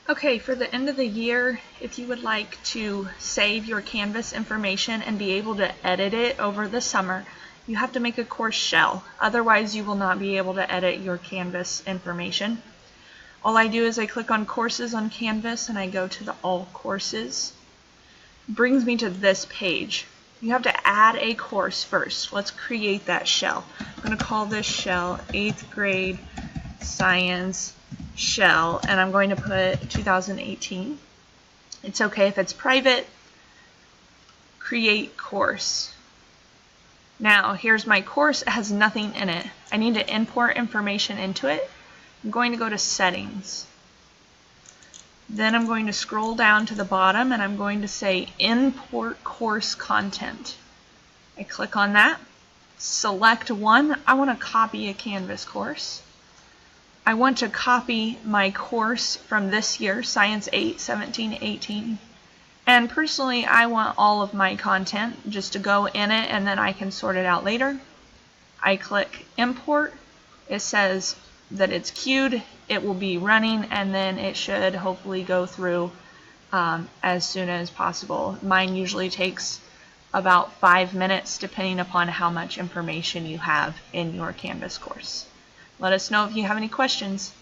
Okay, for the end of the year, if you would like to save your Canvas information and be able to edit it over the summer, you have to make a course shell. Otherwise, you will not be able to edit your Canvas information. All I do is I click on Courses on Canvas and I go to the All Courses. It brings me to this page. You have to add a course first. Let's create that shell. I'm going to call this shell 8th grade science shell, and I'm going to put 2018. It's okay if it's private. Create course. Now here's my course. It has nothing in it. I need to import information into it. I'm going to go to settings. Then I'm going to scroll down to the bottom and I'm going to say import course content. I click on that. Select one. I want to copy a Canvas course. I want to copy my course from this year, Science 8, 17, 18. And personally, I want all of my content just to go in it and then I can sort it out later. I click import. It says that it's queued. It will be running and then it should hopefully go through as soon as possible. Mine usually takes about 5 minutes depending upon how much information you have in your Canvas course. Let us know if you have any questions.